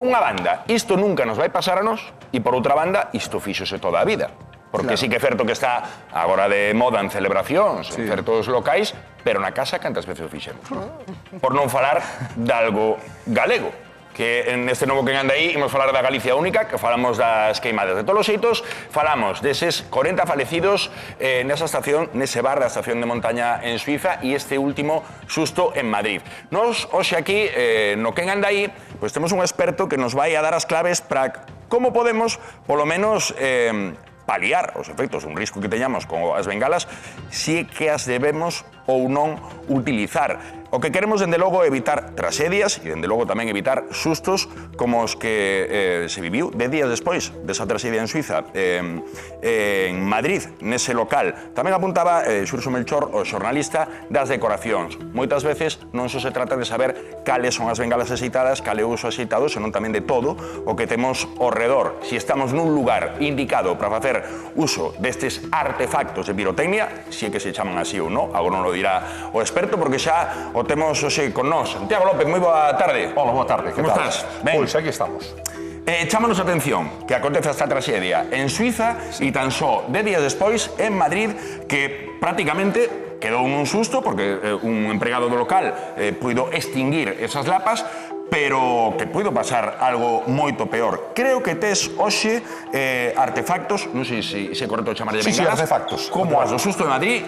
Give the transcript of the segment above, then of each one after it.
Unha banda, isto nunca nos vai pasar a nós, e por outra banda, isto fíxose toda a vida. Porque sí que é certo que está agora de moda en celebracións, en certos locais, pero na casa cantas veces o fixemos. Por non falar de algo galego, que neste novo que anda aí imos falar da Galicia Única, que falamos das queimadas de todos os xeitos, falamos deses 40 falecidos nesa estación, nese bar da estación de montaña en Suiza e este último susto en Madrid. Nos, hoxe aquí, no que anda aí, pois temos un experto que nos vai a dar as claves para como podemos, polo menos, paliar os efectos, un risco que teñamos con as bengalas, si é que as debemos ou non utilizar. O que queremos, dende logo, evitar tragedias e, dende logo, tamén evitar sustos como os que se viviu 10 días despois desa tragedia en Suiza, en Madrid, nese local. Tamén apuntaba Xurxo Melchor, o xornalista, das decoracións. Moitas veces non só se trata de saber cales son as bengalas axeitadas, cal é o uso axeitado, senón tamén de todo o que temos ao redor. Si estamos nun lugar indicado para facer uso destes artefactos de pirotecnia, si é que se chaman así ou non, agora non lo dirá o experto, porque xa o temos hoxe con nós. Santiago López, moi boa tarde. Hola, boa tarde. Como estás? Ben. Pois aquí estamos. Chámanos a atención que acontece esta tragedia en Suiza e tan só 10 días despois en Madrid, que prácticamente quedou un susto porque un empregado do local puido extinguir esas lapas, pero que puido pasar algo moito peor. Creo que tes hoxe artefactos, non sei se é correcto chamarlle bengalas. Sí, artefactos. Como as do susto de Madrid,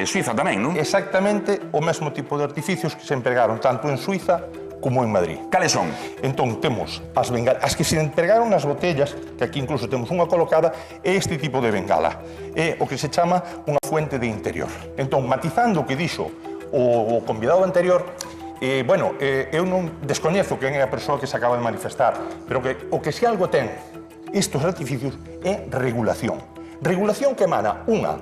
Suiza tamén, non? Exactamente o mesmo tipo de artificios que se empregaron tanto en Suiza como en Madrid. Cales son? Entón, temos as bengalas, as que se empregaron nas botellas, que aquí incluso temos unha colocada, é este tipo de bengala. É o que se chama unha fuente de interior. Entón, matizando o que dixo o convidado anterior, eu non descoñezo quen é a persoa que se acaba de manifestar, pero que o que se algo ten estes artificios é regulación. Regulación que emana unha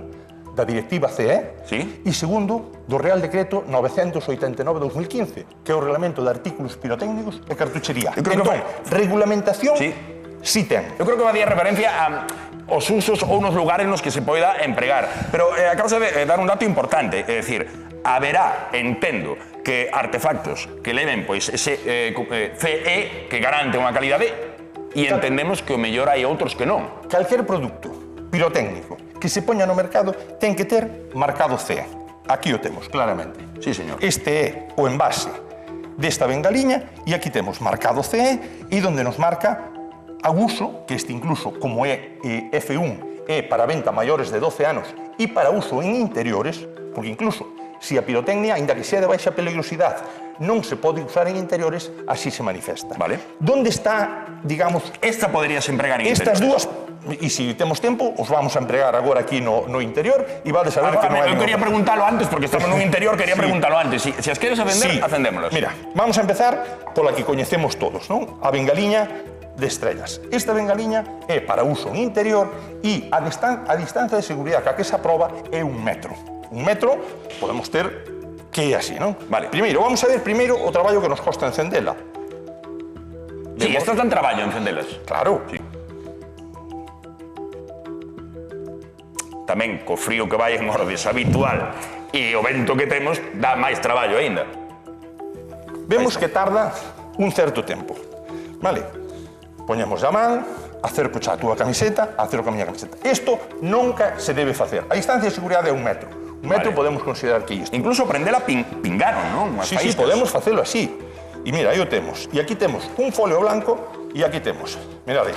da Directiva CE e segundo do Real Decreto 989/2015, que é o Reglamento de Artículos Pirotécnicos e Cartuchería. Entón, regulamentación sí ten. Eu creo que va a dar referencia aos usos ou nos lugares nos que se poida empregar. Pero acabas de dar un dato importante, é dicir, haberá, entendo, que artefactos que leven pois ese CE que garante unha calidade e entendemos que o mellor hai outros que non. Calquer produto pirotécnico que se poña no mercado ten que ter marcado CE. Aquí o temos, claramente. Sí, señor. Este é o envase desta bengaliña e aquí temos marcado CE e donde nos marca a uso, que este incluso como é F1 é para venta maiores de 12 anos e para uso en interiores, porque incluso se a pirotecnia, ainda que sea de baixa peligrosidade, non se pode usar en interiores, así se manifesta. Vale. Donde está, digamos... Esta poderías empregar en estas interiores. Estas dúas, e se temos tempo, os vamos a empregar agora aquí no interior e vades a ver que non hai... Eu quería preguntalo antes, porque estamos nun interior, quería preguntalo antes. Se as queres acender, acendémolas. Mira, vamos a empezar pola que coñecemos todos, non? A bengaliña de estrellas. Esta bengaliña é para uso en interior e a distancia de seguridade que se aproba é 1 metro. 1 metro podemos ter que é así, non? Vale. Primeiro, vamos a ver primeiro o traballo que nos costa encendela. Sí, estas dan traballo encendelas. Claro. Sí. Tamén, co frío que vai en ordes habitual e o vento que temos, dá máis traballo aínda. Vemos que tarda un certo tempo. Vale? Poñemos a man, acerco xa a túa camiseta, acerco a miña camiseta. Isto nunca se debe facer. A distancia de seguridade é 1 metro. 1 metro podemos considerar que isto. Incluso prendela pingaron, non? Sí, podemos facelo así. E mira, aí o temos. E aquí temos un folio blanco e aquí temos. Mirade.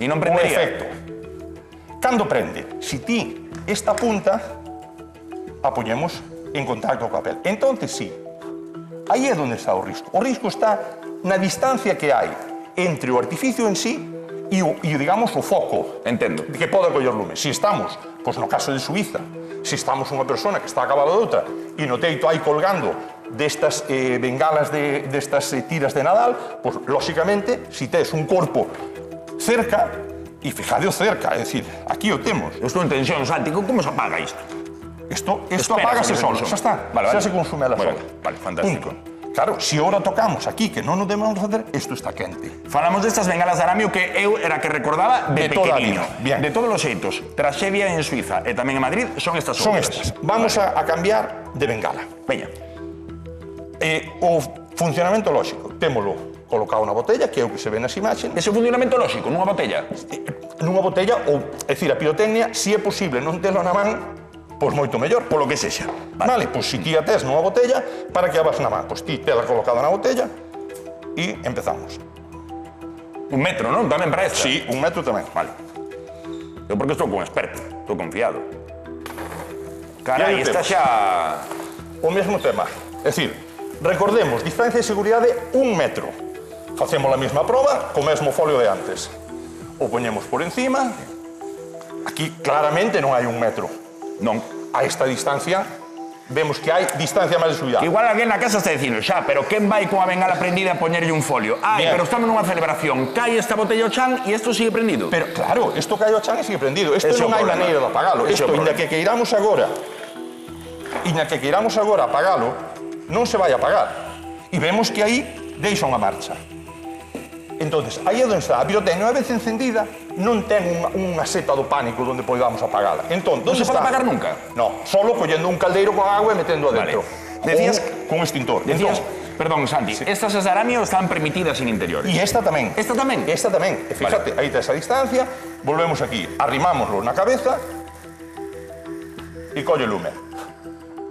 E non prendería? O efecto. Cando prende? Si ti esta punta a poñemos en contacto co papel. Entonces, sí. Aí é onde está o risco. O risco está na distancia que hai entre o artificio en sí e digamos, o foco. Entendo. Que pode coller lume. Si estamos, pois no caso de Suiza, se estamos unha persona que está acabada de outra e no teito aí colgando destas bengalas destas tiras de Nadal, pois, lóxicamente, se tes un corpo cerca, e fijadeo cerca, é dicir, aquí o temos. Eu estou en tensión, Santi, como se apaga isto? Isto apágase solo, xa está, xa se consume a la sola. Vale, fantástico. Claro, se ahora tocamos aquí que non o debemos facer, isto está quente. Falamos destas bengalas de aramio que eu era que recordaba de pequeniño. De todos os xeitos, traxedia en Suiza e tamén en Madrid, son estas outras. Son estas. Vamos a cambiar de bengala. Veña. O funcionamento lóxico, témolo colocado na botella, que é o que se ve nas imaxes. Ese funcionamento lóxico, nunha botella? Nunha botella, ou, é dicir, a pirotecnia, se é posible non telo na man, pois moito mellor. Polo que sexa. Vale, pois se ti a tes nunha botella, para que a vas na man? Pois ti tela colocada na botella e empezamos. 1 metro, non? Tamén para esta? Sí, 1 metro tamén. Vale. Eu porque estou con experto, estou confiado. Carai, esta xa... O mesmo tema. É dicir, recordemos, distancia de seguridade 1 metro. Facemos a mesma proba co mesmo folio de antes. O poñemos por encima. Aquí claramente non hai 1 metro. Non. A esta distancia vemos que hai distancia máis de seguridade. Igual alguén na casa está dicindo, xa, pero quen vai con a bengala prendida a poñerlle un folio? Ai, Bien. pero estamos nunha celebración, cae esta botella ao chan e isto sigue prendido. Pero claro, isto cae ao chan e sigue prendido. Isto Ese é o non hai problema. maneira de apagalo. Ese é Isto, o inda problema. que queiramos agora apagalo, non se vai apagar. E vemos que aí deixa unha marcha. Entonces, aí é onde está a pirotecnia, unha vez encendida, non ten unha seta do pánico onde podamos apagala. Entón, Non onde se pode está? apagar nunca? No, solo collendo un caldeiro con agua e metendo adentro. Vale. Decías- Con extintor. Decías, Entón, perdón, Santi, estas as de aramio están permitidas sin interiores. e esta tamén. Esta tamén? Esta tamén. E fíjate, aí está esa distancia, volvemos aquí, arrimámoslo na cabeza e colle o lume.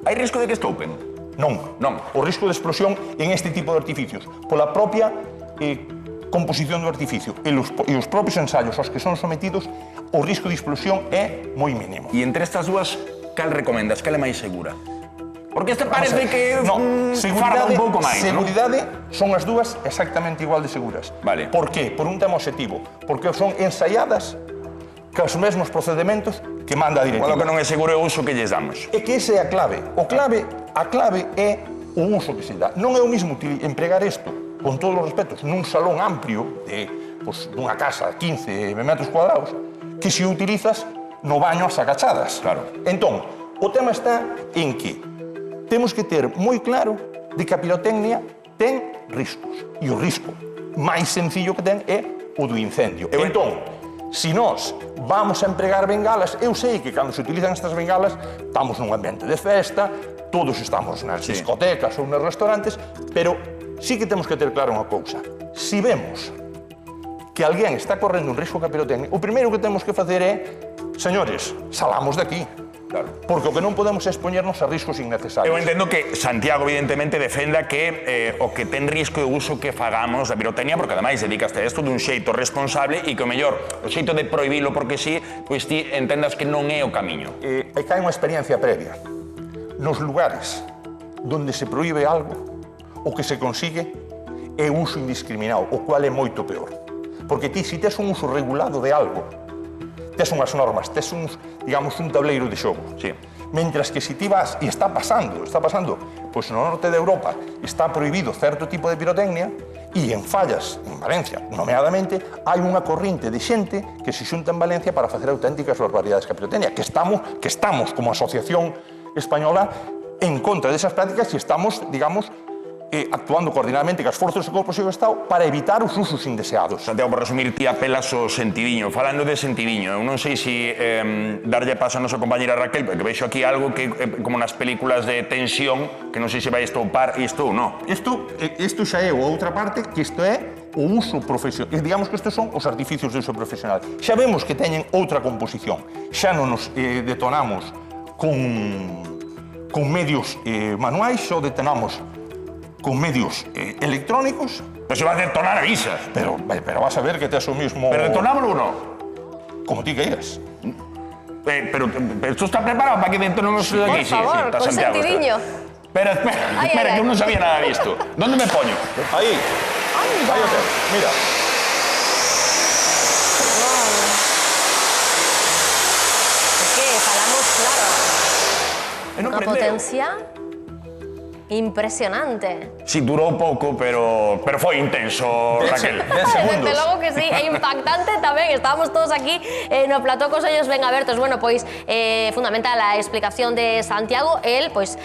Hai risco de que estoupen? Non. Non. O risco de explosión en este tipo de artificios, pola propia composición do artificio e os propios ensaios aos que son sometidos, o risco de explosión é moi mínimo. E entre estas dúas, cal recomendas? Cal é máis segura? Porque este parece que farda un pouco máis, non? seguridade son as dúas exactamente igual de seguras. Vale. Por qué? Por un tema objetivo. Porque son ensaiadas cos mesmos procedimentos que manda a directiva. O que non é seguro é o uso que lles damos. É que esa é a clave. A clave é o uso que se dá. Non é o mismo empregar isto, con todos os respetos, nun salón amplio dunha casa de 15 metros cuadrados, que se o utilizas no baño ás agachadas. Claro. Entón, o tema está en que temos que ter moi claro de que a pirotecnia ten riscos. E o risco máis sencillo que ten é o do incendio. Entón, se nós vamos a empregar bengalas, eu sei que cando se utilizan estas bengalas estamos nun ambiente de festa, todos estamos nas discotecas ou nos restaurantes, pero sí que temos que ter claro unha cousa. Se vemos que alguén está correndo un risco ca pirotecnia, o primeiro que temos que facer é, señores, salamos de aquí. Claro. Porque o que non podemos é expoñernos a riscos innecesarios. Eu entendo que Santiago, evidentemente, defenda que o que ten risco é o uso que fagamos da pirotecnia, porque ademais dedicaste a isto dun xeito responsable e que o mellor, o xeito de prohibilo porque sí, pois ti entendas que non é o camiño. E cae unha experiencia previa. Nos lugares donde se prohíbe algo, o que se consigue é o uso indiscriminado, o cual é moito peor. Porque ti, se tes un uso regulado de algo, tes unhas normas, tes un tableiro de xogo. Sí. Mentras que se ti vas, e está pasando, pois no norte de Europa está prohibido certo tipo de pirotecnia, e en Fallas, en Valencia, nomeadamente, hai unha corrente de xente que se xunta en Valencia para facer auténticas barbaridades ca pirotecnia, que estamos como asociación española en contra desas prácticas e estamos, actuando coordinadamente cas forzos e corpos do Estado para evitar os usos indeseados. Santiago, por resumir, ti apelas ao sentidiño. Falando de sentidiño, eu non sei se darlle paso a nosa compañera Raquel, porque vexo aquí algo que como nas películas de tensión, que non sei se vai estoupar isto ou non. Isto xa é outra parte, que isto é o uso profesional. Digamos que estes son os artificios de uso profesional. Xa vemos que teñen outra composición. Xa non nos detonamos con medios manuais, xa o detonamos con medios electrónicos. Pero se va a detonar, avisa. Pero vas a ver que tes o mismo... Pero detonámoslo ou non? Como ti queiras. Pero isto está preparado para que detonemos aquí? Por favor, está con Santiago. sentidiño. Espera, que eu non sabía nada disto. ¿Dónde me poño? Aí. Aí o tes. Mira. Es que falamos, claro, Non unha prendeu. potencia impresionante. Sí, durou pouco, pero foi intenso, Raquel. 10 segundos. Desde logo que sí, é impactante tamén. Estábamos todos aquí no plató cos ollos ben abertos. Bueno, pois fundamental a explicación de Santiago. El, pois,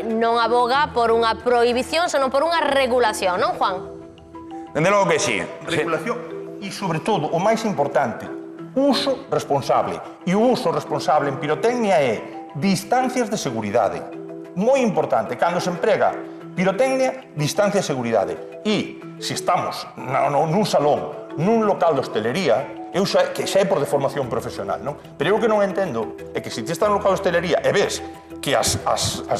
non aboga por unha prohibición, senón por unha regulación, non, Juan? Dende logo que sí. Regulación e, sobre todo, o máis importante, uso responsable. E o uso responsable en pirotecnia é distancias de seguridade. Moi importante, cando se emprega Pirotecnia, distancia e seguridade. E se estamos nun salón, nun local de hostelería, que xa é por deformación profesional, non? Pero eu que non entendo é que se ti estás no local de hostelería e ves que as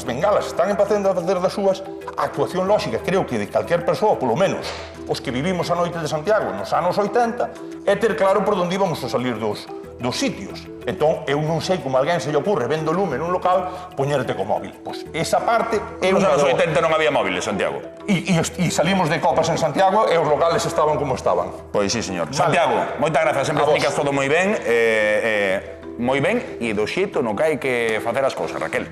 bengalas están empezando a facer das súas, a actuación lóxica, creo que de calquer persoa, polo menos os que vivimos a noite de Santiago nos anos 80, é ter claro por onde íbamos a salir dos sitios. Entón, eu non sei como alguén se lle ocurre, vendo lume nun local, poñerte co móvil. Pois esa parte é Nos unha... anos 80 non había móviles, Santiago. E salimos de copas en Santiago e os locales estaban como estaban. Pois sí, señor. Vale. Santiago, moitas grazas, sempre A vos. explicas todo moi ben, e do xeito no que hai que facer as cousas, Raquel.